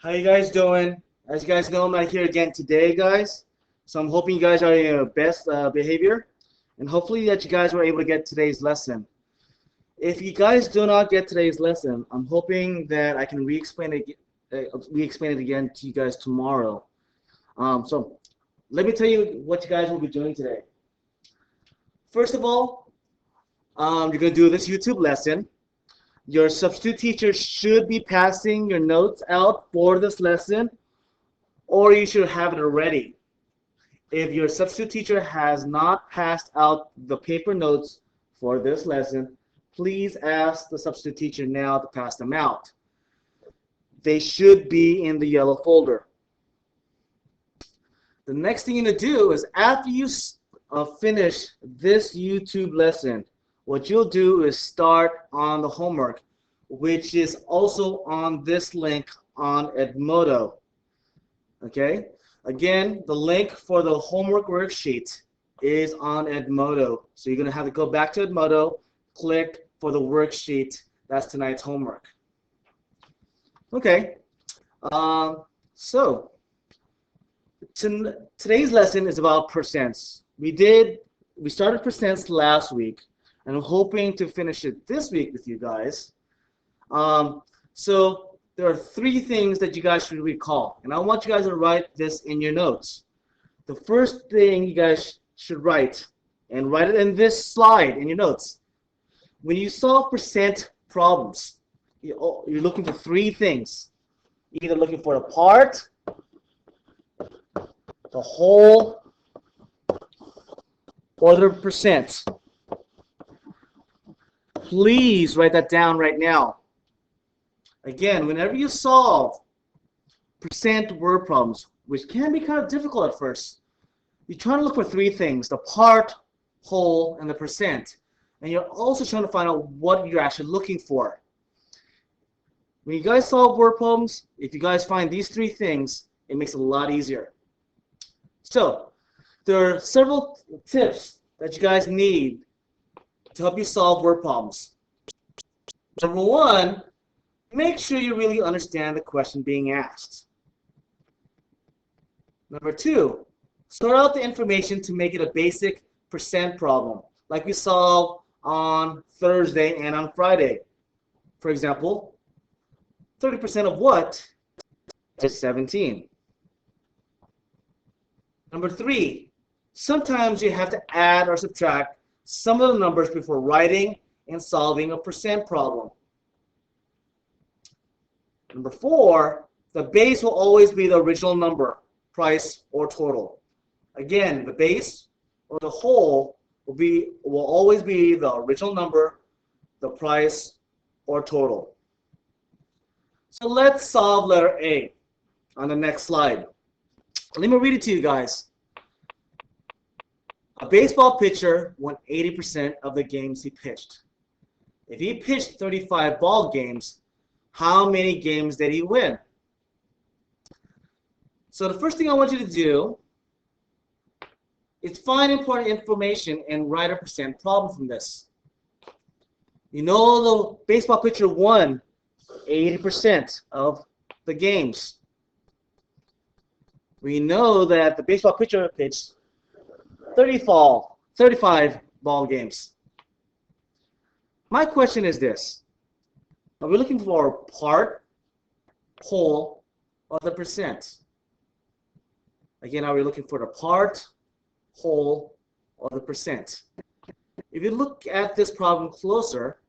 How you guys doing? As you guys know, I'm not here again today, guys. So I'm hoping you guys are in your best behavior, and hopefully that you guys were able to get today's lesson. If you guys do not get today's lesson, I'm hoping that I can re-explain it again to you guys tomorrow. So let me tell you what you guys will be doing today. First of all, you're going to do this YouTube lesson. Your substitute teacher should be passing your notes out for this lesson, or you should have it already. If your substitute teacher has not passed out the paper notes for this lesson, please ask the substitute teacher now to pass them out. They should be in the yellow folder. The next thing you need to do is after you finish this YouTube lesson, what you'll do is start on the homework, which is also on this link on Edmodo. Okay? Again, the link for the homework worksheet is on Edmodo. So you're going to have to go back to Edmodo, click for the worksheet. That's tonight's homework. Okay. So today's lesson is about percents. We started percents last week, and I'm hoping to finish it this week with you guys. So there are three things that you guys should recall, and I want you guys to write this in your notes. The first thing you guys should write, and write it in this slide in your notes. When you solve percent problems, you're looking for three things. Either looking for the part, the whole, or the percent. Please write that down right now. Again, whenever you solve percent word problems, which can be kind of difficult at first, you're trying to look for three things: the part, whole, and the percent. And you're also trying to find out what you're actually looking for. When you guys solve word problems, if you guys find these three things, it makes it a lot easier. So there are several tips that you guys need to help you solve word problems. Number one, make sure you really understand the question being asked. Number two, sort out the information to make it a basic percent problem, like we solved on Thursday and on Friday. For example, 30% of what is 17? Number three, sometimes you have to add or subtract some of the numbers before writing and solving a percent problem. Number four, the base will always be the original number, price, or total. Again, the base or the whole will always be the original number, the price, or total. So let's solve letter A on the next slide. Let me read it to you guys. A baseball pitcher won 80% of the games he pitched. If he pitched 35 ball games, how many games did he win? So the first thing I want you to do is find important information and write a percent problem from this. You know the baseball pitcher won 80% of the games. We know that the baseball pitcher pitched 35 ball games. My question is this. Are we looking for part, whole, or the percent? Again, are we looking for the part, whole, or the percent? If you look at this problem closer,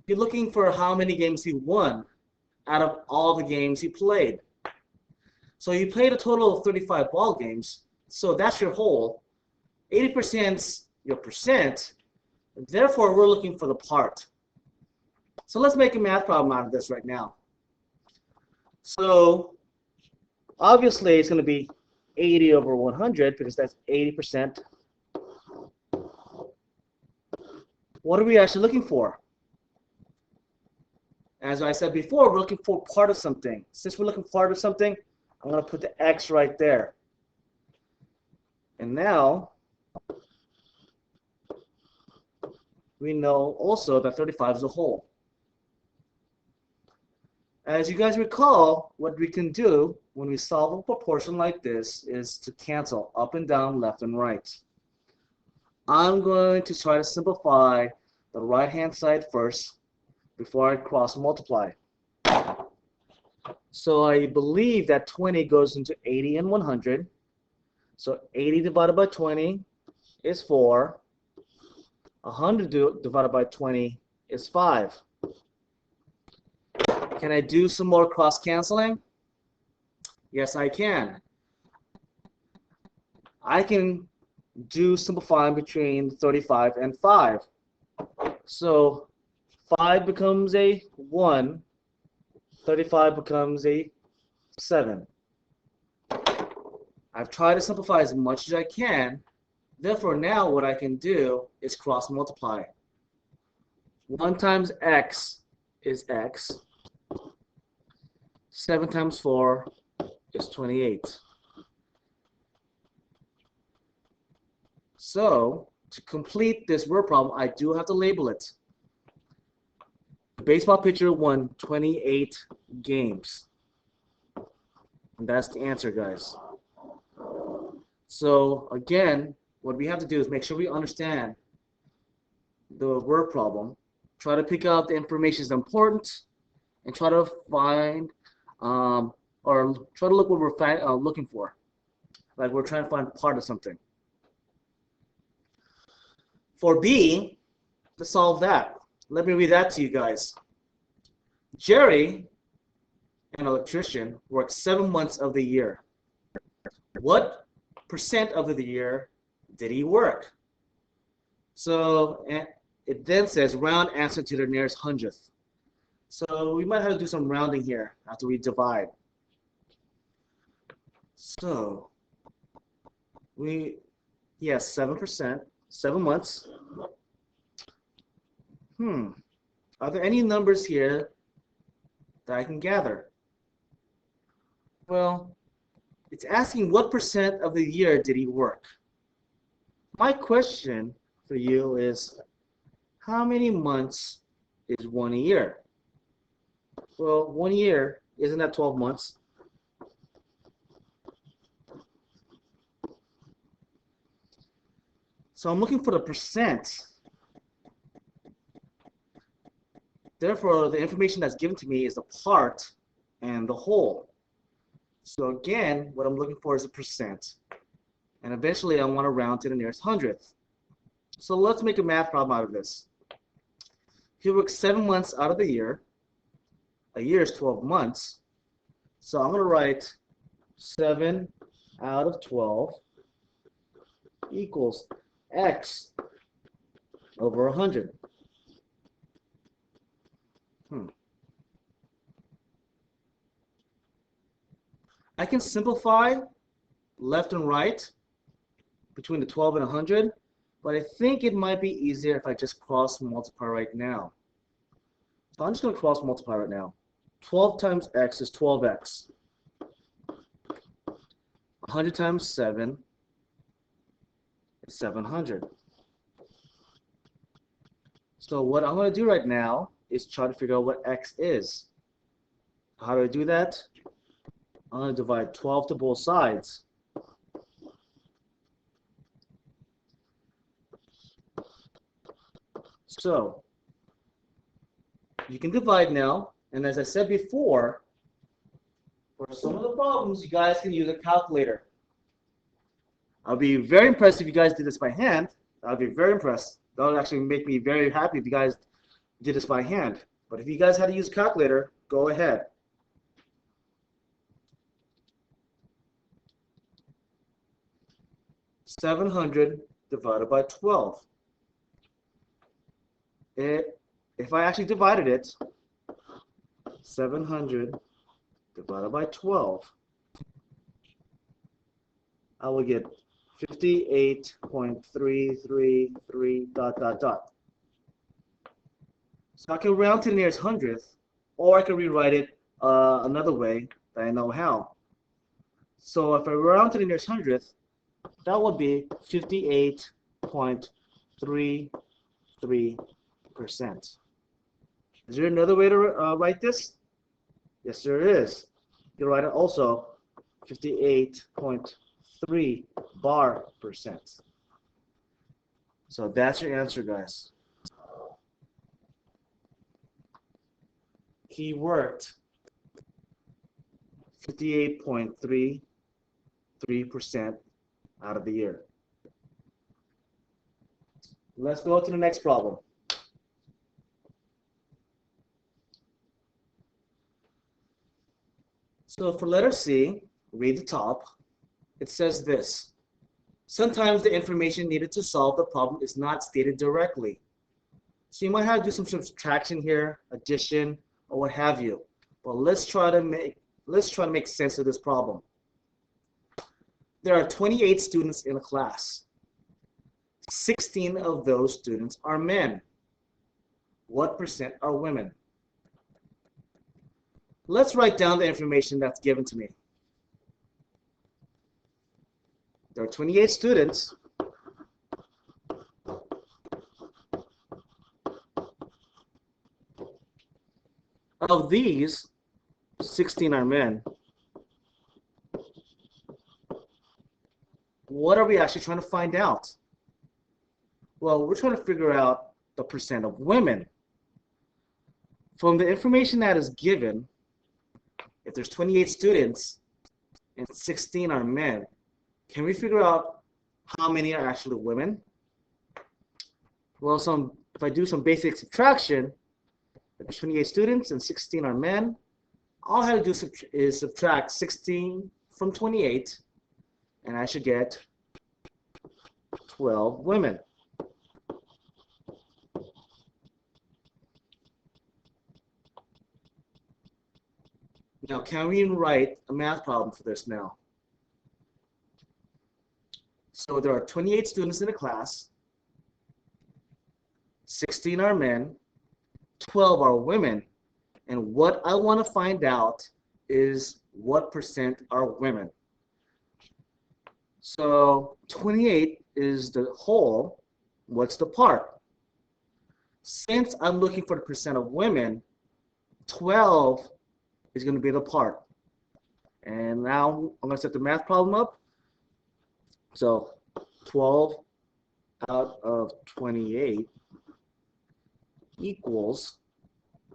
you're looking for how many games he won out of all the games he played. So he played a total of 35 ball games, so that's your whole. 80% is your percent, therefore we're looking for the part. So let's make a math problem out of this right now. So obviously it's going to be 80 over 100 because that's 80%. What are we actually looking for? As I said before, we're looking for part of something. Since we're looking for part of something, I'm going to put the X right there. And now we know also that 35 is a whole. As you guys recall, what we can do when we solve a proportion like this is to cancel up and down, left and right. I'm going to try to simplify the right-hand side first before I cross multiply. So I believe that 20 goes into 80 and 100. So 80 divided by 20 is 4. 100 divided by 20 is 5. Can I do some more cross-canceling? Yes, I can. I can do simplifying between 35 and 5. So 5 becomes a 1. 35 becomes a 7. I've tried to simplify as much as I can. Therefore, now what I can do is cross multiply. 1 times x is x. 7 times 4 is 28. So, to complete this word problem, I do have to label it. The baseball pitcher won 28 games. And that's the answer, guys. So, again, what we have to do is make sure we understand the word problem, try to pick out the information that's important, and try to find or try to look what we're looking for. Like we're trying to find part of something. For B, to solve that, let me read that to you guys. Jerry, an electrician, works 7 months of the year. What percent of the year did he work? So it then says round answer to the nearest hundredth. So we might have to do some rounding here after we divide. So yes, 7%, 7 months. Are there any numbers here that I can gather? Well, it's asking what percent of the year did he work? My question for you is, how many months is 1 year? Well, 1 year, isn't that 12 months? So I'm looking for the percent. Therefore, the information that's given to me is the part and the whole. So again, what I'm looking for is a percent. And eventually, I want to round to the nearest hundredth. So let's make a math problem out of this. He works 7 months out of the year. A year is 12 months. So I'm going to write 7 out of 12 equals x over 100. I can simplify left and right between the 12 and 100, but I think it might be easier if I just cross multiply right now. So I'm just going to cross multiply right now. 12 times x is 12x. 100 times 7 is 700. So what I'm going to do right now is try to figure out what x is. How do I do that? I'm going to divide 12 to both sides. So you can divide now, and as I said before, for some of the problems, you guys can use a calculator. I'll be very impressed if you guys did this by hand. I'll be very impressed. That would actually make me very happy if you guys did this by hand. But if you guys had to use a calculator, go ahead. $700 divided by 12. If I actually divided it, 700 divided by 12, I will get 58.333 ... So I can round to the nearest hundredth, or I can rewrite it another way that I know how. So if I round to the nearest hundredth, that would be 58.33%. Is there another way to write this? Yes, there is. You write it also 58.3 bar percent. So that's your answer, guys. He worked 58.33% out of the year. Let's go to the next problem. So for letter C, read the top. It says this. Sometimes the information needed to solve the problem is not stated directly. So you might have to do some subtraction here, addition, or what have you. But let's try to make sense of this problem. There are 28 students in a class. 16 of those students are men. What percent are women? Let's write down the information that's given to me. There are 28 students. Of these, 16 are men. What are we actually trying to find out? Well, we're trying to figure out the percent of women. From the information that is given, if there's 28 students and 16 are men, can we figure out how many are actually women? Well, if I do some basic subtraction, if there's 28 students and 16 are men, all I have to do is subtract 16 from 28, and I should get 12 women. Now, can we write a math problem for this now? So there are 28 students in a class, 16 are men, 12 are women, and what I want to find out is what percent are women. So 28 is the whole, what's the part? Since I'm looking for the percent of women, 12 is going to be the part. And now I'm going to set the math problem up. So 12 out of 28 equals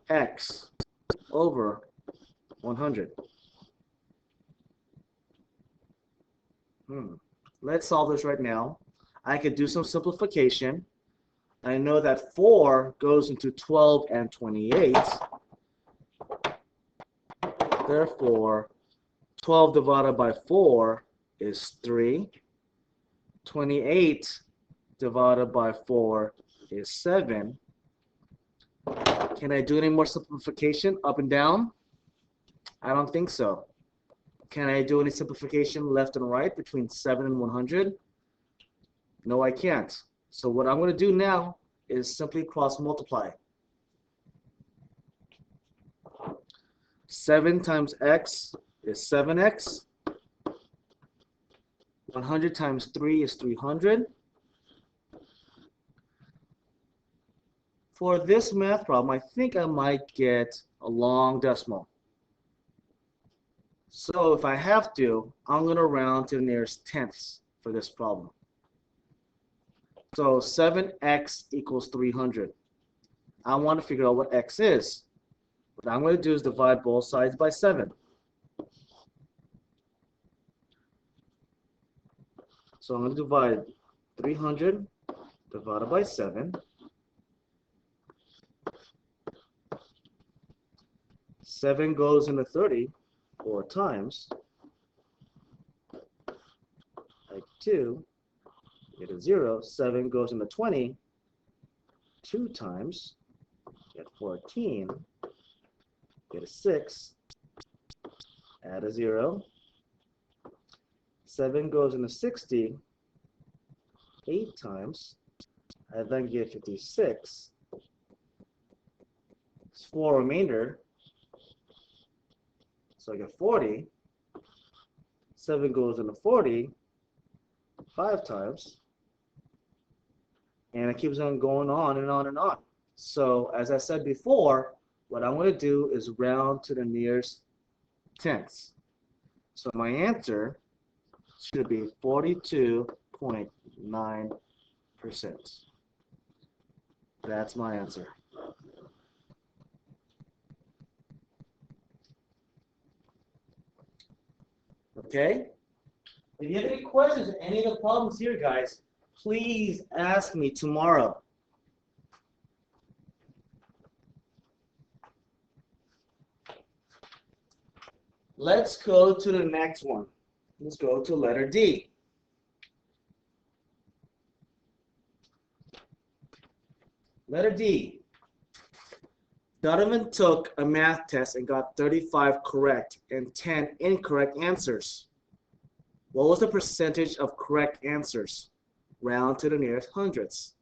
x over 100. Let's solve this right now. I could do some simplification. I know that 4 goes into 12 and 28. Therefore, 12 divided by 4 is 3. 28 divided by 4 is 7. Can I do any more simplification up and down? I don't think so. Can I do any simplification left and right between 7 and 100? No, I can't. So what I'm going to do now is simply cross multiply. 7 times x is 7x. 100 times 3 is 300. For this math problem, I think I might get a long decimal. So if I have to, I'm going to round to the nearest tenths for this problem. So 7x equals 300. I want to figure out what x is. What I'm going to do is divide both sides by 7. So I'm going to divide 300 divided by 7. 7 goes into 30 4 times. Like 2, get a 0. 7 goes into 20 2 times. Get 14. Get a 6. Add a 0. 7 goes into 60 8 times. I then get 56. It's 4 remainder. So I get 40. 7 goes into 40 5 times. And it keeps on going on and on and on. So as I said before, what I'm going to do is round to the nearest tenths. So my answer should be 42.9%. That's my answer. Okay? If you have any questions or any of the problems here, guys, please ask me tomorrow. Let's go to the next one. Let's go to letter D. Letter D. Donovan took a math test and got 35 correct and 10 incorrect answers. What was the percentage of correct answers? Round to the nearest hundredths.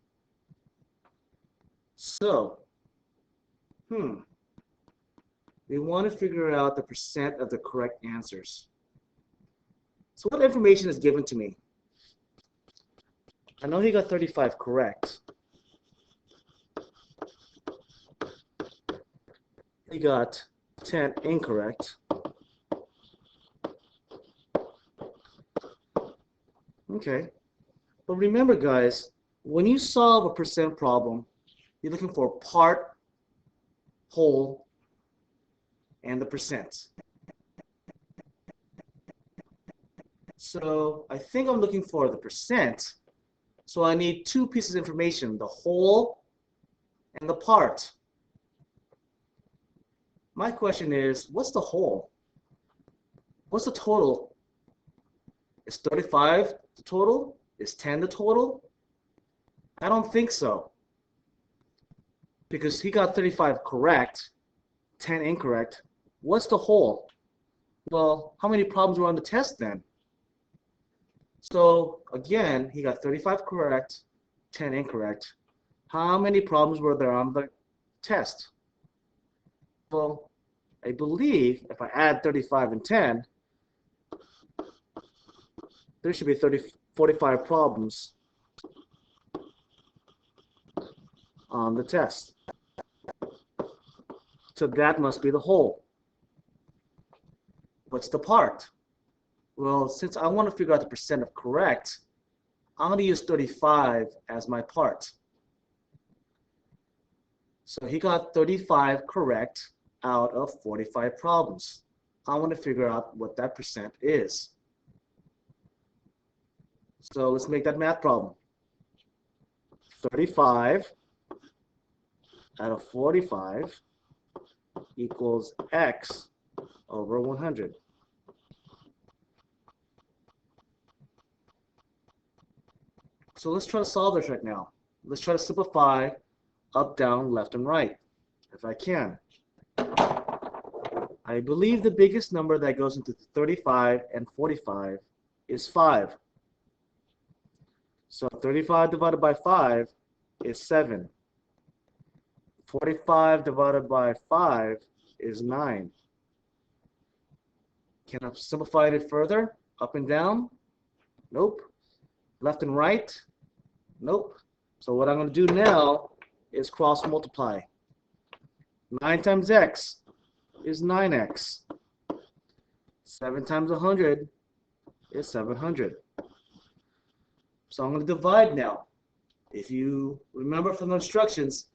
So, we want to figure out the percent of the correct answers. So what information is given to me? I know he got 35 correct. He got 10 incorrect. Okay. But remember, guys, when you solve a percent problem, you're looking for part, whole, and the percent. So I think I'm looking for the percent. So I need two pieces of information, the whole and the part. My question is, what's the whole? What's the total? Is 35 the total? Is 10 the total? I don't think so. Because he got 35 correct, 10 incorrect. What's the whole? Well, how many problems were on the test then? So again, he got 35 correct, 10 incorrect. How many problems were there on the test? Well, I believe if I add 35 and 10, there should be 45 problems on the test. So that must be the whole. What's the part? Well, since I want to figure out the percent of correct, I'm going to use 35 as my part. So he got 35 correct out of 45 problems. I want to figure out what that percent is. So let's make that math problem. 35 out of 45 equals x over 100. So let's try to solve this right now. Let's try to simplify up, down, left, and right, if I can. I believe the biggest number that goes into 35 and 45 is 5. So 35 divided by 5 is 7. 45 divided by 5 is 9. Can I simplify it further? Up and down? Nope. Left and right? Nope. So what I'm going to do now is cross multiply. 9 times x is 9x. 7 times 100 is 700. So I'm going to divide now. If you remember from the instructions,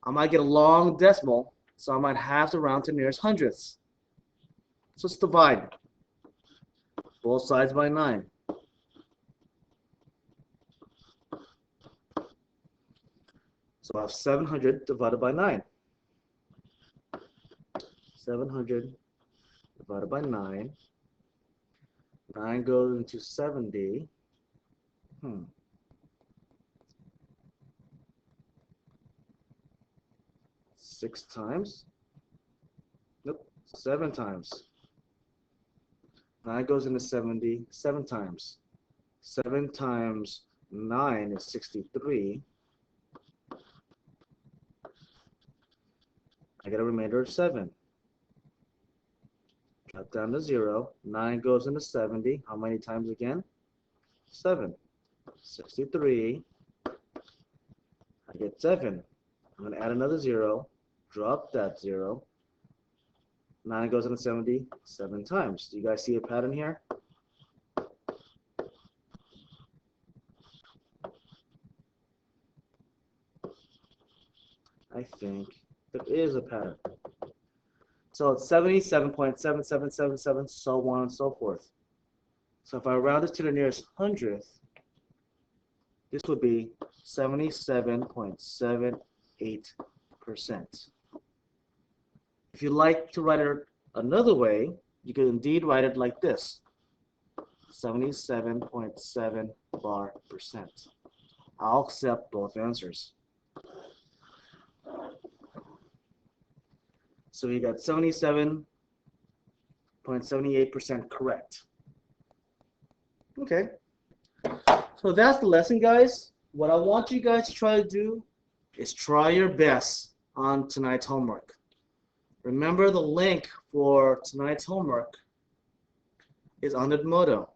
I might get a long decimal, so I might have to round to nearest hundredths. So let's divide both sides by 9. So I have 700 divided by 9. 700 divided by 9. 9 goes into 70. 6 times. Nope, 7 times. 9 goes into 70 7 times. 7 times 9 is 63. I get a remainder of 7. Cut down to 0. 9 goes into 70. How many times again? 7. 63. I get 7. I'm going to add another 0. Drop that 0. 9 goes into 70 7 times. Do you guys see a pattern here? I think there is a pattern. So it's 77.7777, so on and so forth. So if I round it to the nearest hundredth, this would be 77.78%. If you like to write it another way, you could indeed write it like this: 77.7 %. I'll accept both answers. So we got 77.78% correct. Okay. So that's the lesson, guys. What I want you guys to try to do is try your best on tonight's homework. Remember, the link for tonight's homework is on Edmodo.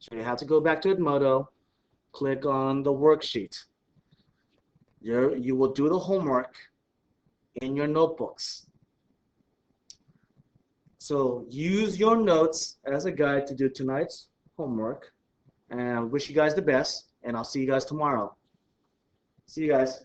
So you have to go back to Edmodo, click on the worksheet. You will do the homework in your notebooks. So use your notes as a guide to do tonight's homework. And I wish you guys the best, and I'll see you guys tomorrow. See you guys.